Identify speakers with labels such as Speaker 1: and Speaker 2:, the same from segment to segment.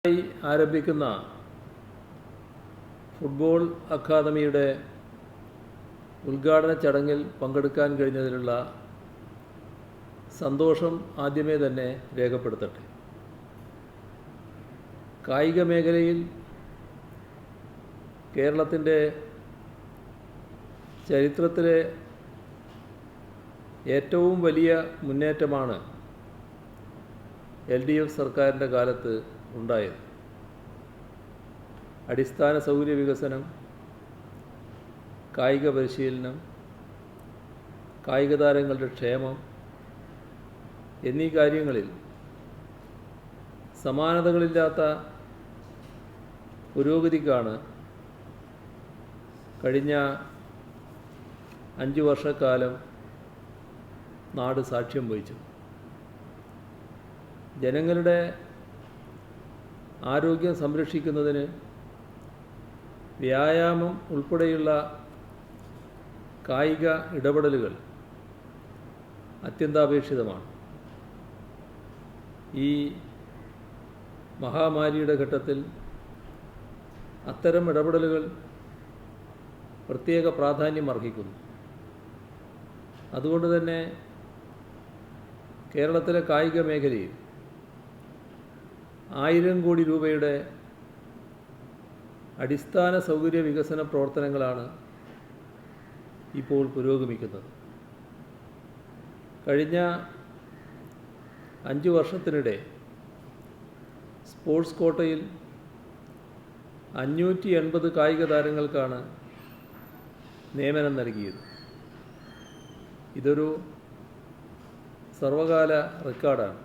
Speaker 1: ആരംഭിക്കുന്ന ഫുട്ബോൾ അക്കാദമിയുടെ ഉദ്ഘാടന ചടങ്ങിൽ പങ്കെടുക്കാൻ കഴിഞ്ഞതിലുള്ള സന്തോഷം ആദ്യമേ തന്നെ രേഖപ്പെടുത്തട്ടെ. കായിക മേഖലയിൽ കേരളത്തിൻ്റെ ചരിത്രത്തിലെ ഏറ്റവും വലിയ മുന്നേറ്റമാണ് LDF സർക്കാരിൻ്റെ കാലത്ത് ഉണ്ടായത്. അടിസ്ഥാന സൗകര്യ വികസനം, കായിക പരിശീലനം, കായിക താരങ്ങളുടെ ക്ഷേമം എന്നീ കാര്യങ്ങളിൽ സമാനതകളില്ലാത്ത പുരോഗതിക്കാണ് കഴിഞ്ഞ 5 വർഷക്കാലം നാട് സാക്ഷ്യം വഹിച്ചത്. ജനങ്ങളുടെ ആരോഗ്യം സംരക്ഷിക്കുന്നതിന് വ്യായാമം ഉൾപ്പെടെയുള്ള കായിക ഇടപെടലുകൾ അത്യന്താപേക്ഷിതമാണ്. ഈ മഹാമാരിയുടെ ഘട്ടത്തിൽ അത്തരം ഇടപെടലുകൾ പ്രത്യേക പ്രാധാന്യം അർഹിക്കുന്നു. അതുകൊണ്ട് തന്നെ കേരളത്തിലെ കായിക മേഖലയിൽ 1000 കോടി രൂപയുടെ അടിസ്ഥാന സൗകര്യ വികസന പ്രവർത്തനങ്ങളാണ് ഇപ്പോൾ പുരോഗമിക്കുന്നത്. കഴിഞ്ഞ 5 വർഷത്തിനിടെ സ്പോർട്സ് കോട്ടയിൽ 580 കായിക താരങ്ങൾക്കാണ് നിയമനം നൽകിയത്. ഇതൊരു സർവകാല റെക്കോർഡാണ്.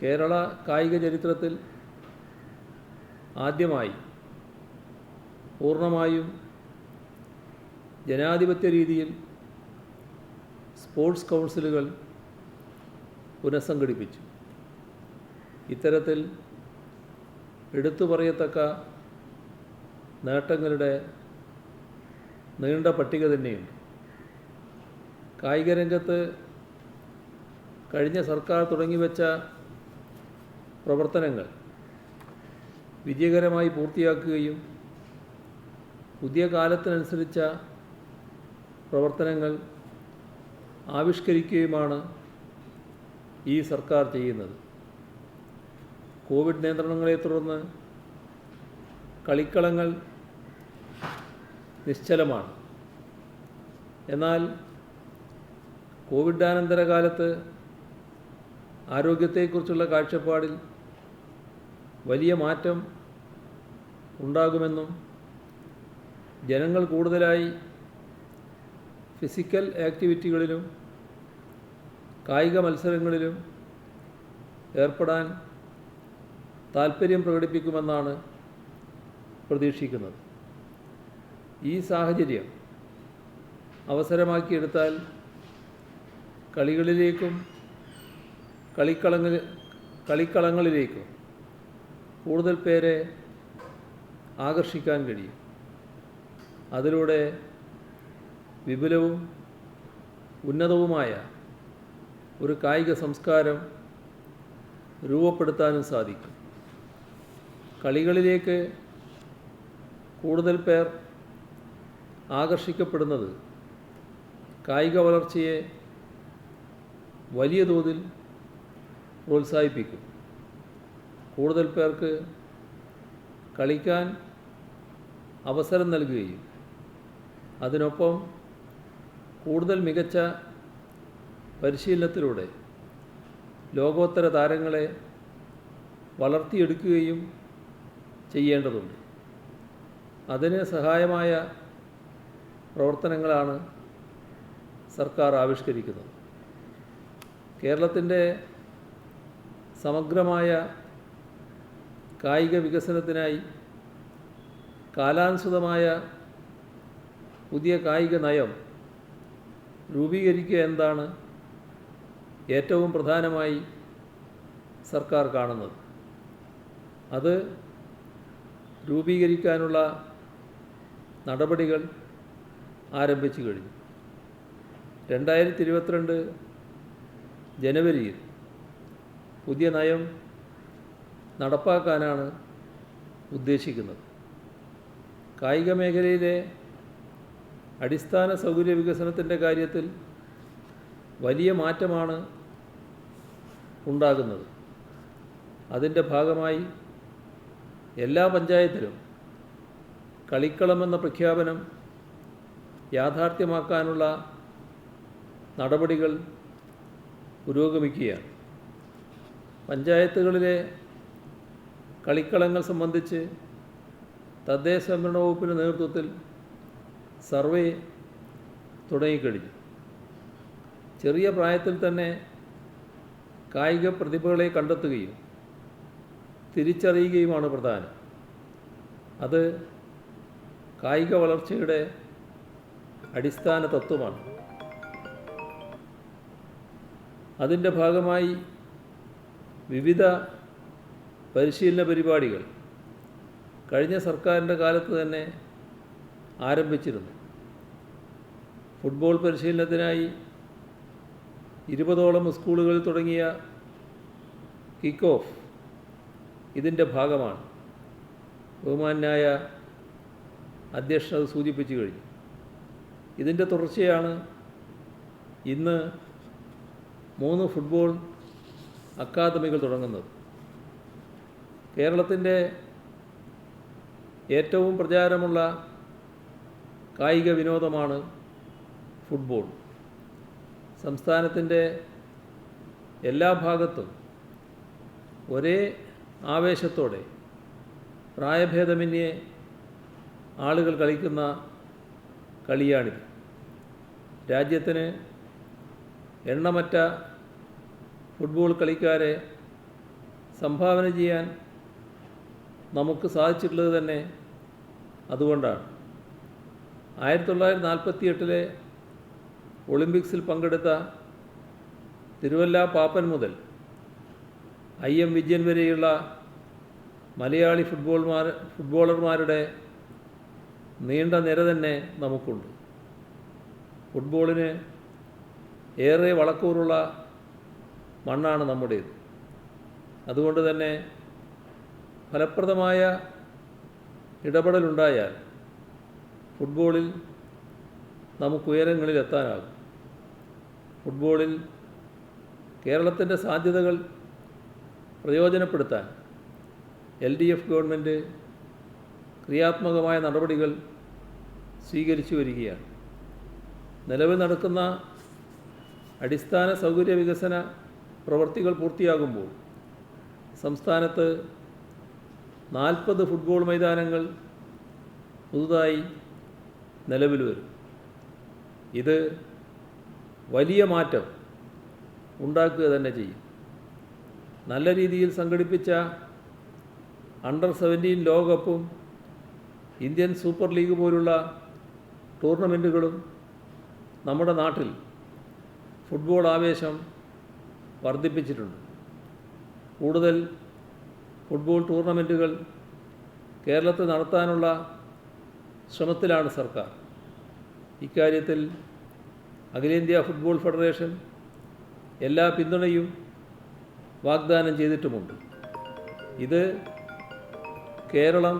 Speaker 1: കേരള കായിക ചരിത്രത്തിൽ ആദ്യമായി പൂർണ്ണമായും ജനാധിപത്യ രീതിയിൽ സ്പോർട്സ് കൗൺസിലുകൾ പുനഃസംഘടിപ്പിച്ചു. ഇത്തരത്തിൽ എടുത്തു പറയത്തക്ക നേട്ടങ്ങളുടെ നീണ്ട പട്ടിക തന്നെയുണ്ട്. കായിക രംഗത്ത് കഴിഞ്ഞ സർക്കാർ തുടങ്ങിവെച്ച പ്രവർത്തനങ്ങൾ വിജയകരമായി പൂർത്തിയാക്കുകയും പുതിയ കാലത്തിനനുസരിച്ച പ്രവർത്തനങ്ങൾ ആവിഷ്കരിക്കുകയുമാണ് ഈ സർക്കാർ ചെയ്യുന്നത്. കോവിഡ് നിയന്ത്രണങ്ങളെ തുടർന്ന് കളിക്കളങ്ങൾ നിശ്ചലമാണ്. എന്നാൽ കോവിഡാനന്തര കാലത്ത് ആരോഗ്യത്തെക്കുറിച്ചുള്ള കാഴ്ചപ്പാടിൽ വലിയ മാറ്റം ഉണ്ടാകുമെന്നും ജനങ്ങൾ കൂടുതലായി ഫിസിക്കൽ ആക്ടിവിറ്റികളിലും കായിക മത്സരങ്ങളിലും ഏർപ്പെടാൻ താൽപ്പര്യം പ്രകടിപ്പിക്കുമെന്നാണ് പ്രതീക്ഷിക്കുന്നത്. ഈ സാഹചര്യം അവസരമാക്കിയെടുത്താൽ കളികളിലേക്കും കളിക്കളങ്ങളിലേക്കും കൂടുതൽ പേരെ ആകർഷിക്കാൻ കഴിയും. അതിലൂടെ വിപുലവും ഉന്നതവുമായ ഒരു കായിക സംസ്കാരം രൂപപ്പെടുത്താനും സാധിക്കും. കളികളിലേക്ക് കൂടുതൽ പേർ ആകർഷിക്കപ്പെടുന്നത് കായിക വളർച്ചയെ വലിയ തോതിൽ പ്രോത്സാഹിപ്പിക്കും. കൂടുതൽ പേർക്ക് കളിക്കാൻ അവസരം നൽകുകയും അതിനൊപ്പം കൂടുതൽ മികച്ച പരിശീലനത്തിലൂടെ ലോകോത്തര താരങ്ങളെ വളർത്തിയെടുക്കുകയും ചെയ്യേണ്ടതുണ്ട്. അതിന് സഹായമായ പ്രവർത്തനങ്ങളാണ് സർക്കാർ ആവിഷ്കരിക്കുന്നത്. കേരളത്തിൻ്റെ സമഗ്രമായ കായിക വികസനത്തിനായി കാലാനുസൃതമായ പുതിയ കായിക നയം രൂപീകരിക്കുക എന്നതാണ് ഏറ്റവും പ്രധാനമായി സർക്കാർ കാണുന്നത്. അത് രൂപീകരിക്കാനുള്ള നടപടികൾ ആരംഭിച്ചു കഴിഞ്ഞു. 2022 ജനുവരിയിൽ പുതിയ നയം നടപ്പാക്കാനാണ് ഉദ്ദേശിക്കുന്നത്. കായിക മേഖലയിലെ അടിസ്ഥാന സൗകര്യ വികസനത്തിൻ്റെ കാര്യത്തിൽ വലിയ മാറ്റമാണ് ഉണ്ടാകുന്നത്. അതിൻ്റെ ഭാഗമായി എല്ലാ പഞ്ചായത്തിലും കളിക്കളമെന്ന പ്രഖ്യാപനം യാഥാർത്ഥ്യമാക്കാനുള്ള നടപടികൾ പുരോഗമിക്കുകയാണ്. പഞ്ചായത്തുകളിലെ കളിക്കളങ്ങൾ സംബന്ധിച്ച് തദ്ദേശ സ്വയംഭരണ വകുപ്പിൻ്റെ നേതൃത്വത്തിൽ സർവേ തുടങ്ങിക്കഴിഞ്ഞു. ചെറിയ പ്രായത്തിൽ തന്നെ കായിക പ്രതിഭകളെ കണ്ടെത്തുകയും തിരിച്ചറിയുകയുമാണ് പ്രധാനം. അത് കായിക വളർച്ചയുടെ അടിസ്ഥാന തത്വമാണ്. അതിൻ്റെ ഭാഗമായി വിവിധ പരിശീലന പരിപാടികൾ കഴിഞ്ഞ സർക്കാരിൻ്റെ കാലത്ത് തന്നെ ആരംഭിച്ചിരുന്നു. ഫുട്ബോൾ പരിശീലനത്തിനായി 20ഓളം സ്കൂളുകളിൽ തുടങ്ങിയ കിക്ക് ഓഫ് ഇതിൻ്റെ ഭാഗമാണ്. ബഹുമാന്യായ അധ്യക്ഷൻ അത് സൂചിപ്പിച്ചു കഴിഞ്ഞു. ഇതിൻ്റെ തുടർച്ചയാണ് ഇന്ന് 3 ഫുട്ബോൾ അക്കാദമികൾ തുടങ്ങുന്നത്. കേരളത്തിൻ്റെ ഏറ്റവും പ്രചാരമുള്ള കായിക വിനോദമാണ് ഫുട്ബോൾ. സംസ്ഥാനത്തിൻ്റെ എല്ലാ ഭാഗത്തും ഒരേ ആവേശത്തോടെ പ്രായഭേദമന്യേ ആളുകൾ കളിക്കുന്ന കളിയാണിത്. രാജ്യത്തിന് എണ്ണമറ്റ ഫുട്ബോൾ കളിക്കാരെ സംഭാവന ചെയ്യാൻ നമുക്ക് സാധിച്ചിട്ടുള്ളത് തന്നെ അതുകൊണ്ടാണ്. 1948 ഒളിമ്പിക്സിൽ പങ്കെടുത്ത തിരുവല്ല പാപ്പൻ മുതൽ IM വിജയൻ വരെയുള്ള മലയാളി ഫുട്ബോളർമാരുടെ നീണ്ട നിര തന്നെ നമുക്കുണ്ട്. ഫുട്ബോളിന് ഏറെ വളക്കൂറുള്ള മണ്ണാണ് നമ്മുടേത്. അതുകൊണ്ട് തന്നെ ഫലപ്രദമായ ഇടപെടലുണ്ടായാൽ ഫുട്ബോളിൽ നമുക്ക് ഉയരങ്ങളിലെത്താനാകും. ഫുട്ബോളിൽ കേരളത്തിൻ്റെ സാധ്യതകൾ പ്രയോജനപ്പെടുത്താൻ LDF ഗവൺമെൻറ് ക്രിയാത്മകമായ നടപടികൾ സ്വീകരിച്ചു വരികയാണ്. നിലവിൽ നടക്കുന്ന അടിസ്ഥാന സൗകര്യ വികസന പ്രവൃത്തികൾ പൂർത്തിയാകുമ്പോൾ സംസ്ഥാനത്ത് 40 ഫുട്ബോൾ മൈതാനങ്ങൾ പുതുതായി നിലവിൽ വരും. ഇത് വലിയ മാറ്റം ഉണ്ടാക്കുക തന്നെ ചെയ്യും. നല്ല രീതിയിൽ സംഘടിപ്പിച്ച അണ്ടർ 17 ലോകകപ്പും ഇന്ത്യൻ സൂപ്പർ ലീഗ് പോലുള്ള ടൂർണമെൻറ്റുകളും നമ്മുടെ നാട്ടിൽ ഫുട്ബോൾ ആവേശം വർദ്ധിപ്പിച്ചിട്ടുണ്ട്. കൂടുതൽ ഫുട്ബോൾ ടൂർണമെൻറ്റുകൾ കേരളത്തിൽ നടത്താനുള്ള ശ്രമത്തിലാണ് സർക്കാർ. ഇക്കാര്യത്തിൽ അഖിലേന്ത്യാ ഫുട്ബോൾ ഫെഡറേഷൻ എല്ലാ പിന്തുണയും വാഗ്ദാനം ചെയ്തിട്ടുമുണ്ട്. ഇത് കേരളം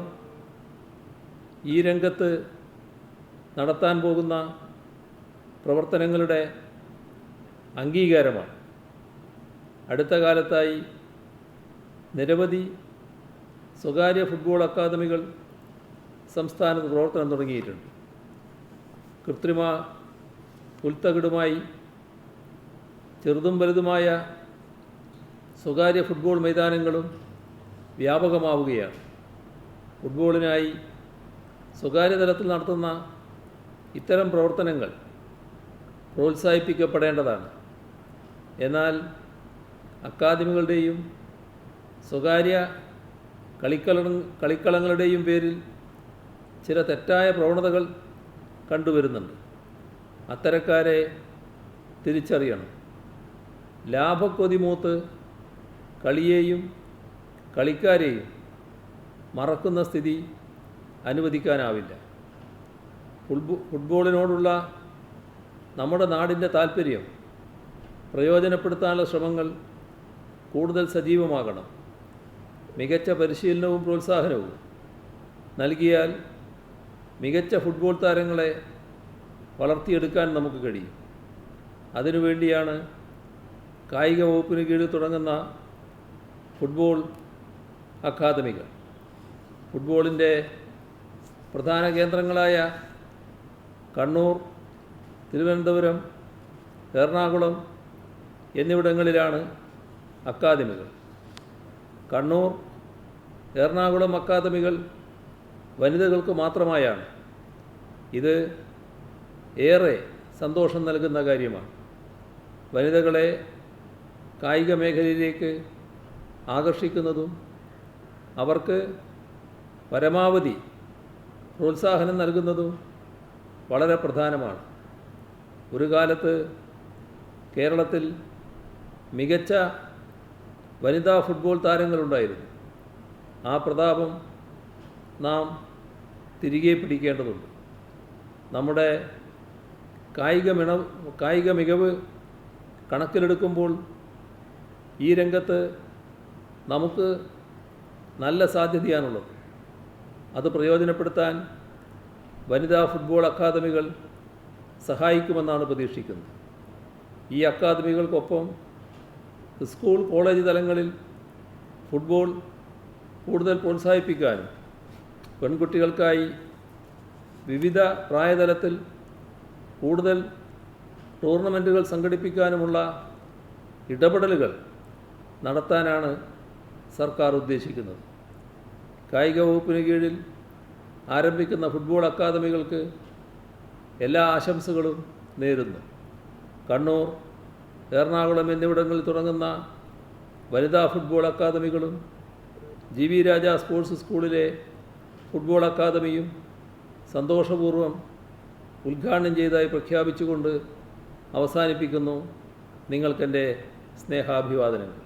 Speaker 1: ഈ രംഗത്ത് നടത്താൻ പോകുന്ന പ്രവർത്തനങ്ങളുടെ അംഗീകാരമാണ്. അടുത്ത കാലത്തായി നിരവധി സ്വകാര്യ ഫുട്ബോൾ അക്കാദമികൾ സംസ്ഥാനത്ത് പ്രവർത്തനം തുടങ്ങിയിട്ടുണ്ട്. കൃത്രിമ പുൽത്തകിടുമായി ചെറുതും വലുതുമായ സ്വകാര്യ ഫുട്ബോൾ മൈതാനങ്ങളും വ്യാപകമാവുകയാണ്. ഫുട്ബോളിനായി സ്വകാര്യ തലത്തിൽ നടത്തുന്ന ഇത്തരം പ്രവർത്തനങ്ങൾ പ്രോത്സാഹിപ്പിക്കപ്പെടേണ്ടതാണ്. എന്നാൽ അക്കാദമികളുടെയും സ്വകാര്യ കളിക്കളങ്ങളുടെയും പേരിൽ ചില തെറ്റായ പ്രവണതകൾ കണ്ടുവരുന്നുണ്ട്. അത്തരക്കാരെ തിരിച്ചറിയണം. ലാഭക്കൊതി മൂത്ത് കളിയെയും കളിക്കാരെയും മറക്കുന്ന സ്ഥിതി അനുവദിക്കാനാവില്ല. ഫുട്ബോളിനോടുള്ള നമ്മുടെ നാടിൻ്റെ താൽപ്പര്യം പ്രയോജനപ്പെടുത്താനുള്ള ശ്രമങ്ങൾ കൂടുതൽ സജീവമാകണം. മികച്ച പരിശീലനവും പ്രോത്സാഹനവും നൽകിയാൽ മികച്ച ഫുട്ബോൾ താരങ്ങളെ വളർത്തിയെടുക്കാൻ നമുക്ക് കഴിയും. അതിനുവേണ്ടിയാണ് കായിക വകുപ്പിന് കീഴിൽ തുടങ്ങുന്ന ഫുട്ബോൾ അക്കാദമികൾ. ഫുട്ബോളിൻ്റെ പ്രധാന കേന്ദ്രങ്ങളായ കണ്ണൂർ, തിരുവനന്തപുരം, എറണാകുളം എന്നിവിടങ്ങളിലാണ് അക്കാദമികൾ. കണ്ണൂർ, എറണാകുളം അക്കാദമികൾ വനിതകൾക്ക് മാത്രമായാണ്. ഇത് ഏറെ സന്തോഷം നൽകുന്ന കാര്യമാണ്. വനിതകളെ കായിക മേഖലയിലേക്ക് ആകർഷിക്കുന്നതും അവർക്ക് പരമാവധി പ്രോത്സാഹനം നൽകുന്നതും വളരെ പ്രധാനമാണ്. ഒരു കാലത്ത് കേരളത്തിൽ മികച്ച വനിതാ ഫുട്ബോൾ താരങ്ങളുണ്ടായിരുന്നു. ആ പ്രതാപം നാം തിരികെ പിടിക്കേണ്ടതുണ്ട്. നമ്മുടെ കായിക മികവ് കണക്കിലെടുക്കുമ്പോൾ ഈ രംഗത്ത് നമുക്ക് നല്ല സാധ്യതയാണുള്ളത്. അത് പ്രയോജനപ്പെടുത്താൻ വനിതാ ഫുട്ബോൾ അക്കാദമികൾ സഹായിക്കുമെന്നാണ് പ്രതീക്ഷിക്കുന്നത്. ഈ അക്കാദമികൾക്കൊപ്പം സ്കൂൾ, കോളേജ് തലങ്ങളിൽ ഫുട്ബോൾ കൂടുതൽ പ്രോത്സാഹിപ്പിക്കാനും പെൺകുട്ടികൾക്കായി വിവിധ പ്രായതലത്തിൽ കൂടുതൽ ടൂർണമെൻറ്റുകൾ സംഘടിപ്പിക്കാനുമുള്ള ഇടപെടലുകൾ നടത്താനാണ് സർക്കാർ ഉദ്ദേശിക്കുന്നത്. കായിക വകുപ്പിന് കീഴിൽ ആരംഭിക്കുന്ന ഫുട്ബോൾ അക്കാദമികൾക്ക് എല്ലാ ആശംസകളും നേരുന്നു. കണ്ണൂർ, എറണാകുളം എന്നിവിടങ്ങളിൽ തുടങ്ങുന്ന വനിതാ ഫുട്ബോൾ അക്കാദമികളും ജി വി രാജ സ്പോർട്സ് സ്കൂളിലെ ഫുട്ബോൾ അക്കാദമിയും സന്തോഷപൂർവ്വം ഉദ്ഘാടനം ചെയ്തതായി പ്രഖ്യാപിച്ചുകൊണ്ട് അവസാനിപ്പിക്കുന്നു. നിങ്ങൾക്കെൻ്റെ സ്നേഹാഭിവാദനങ്ങൾ.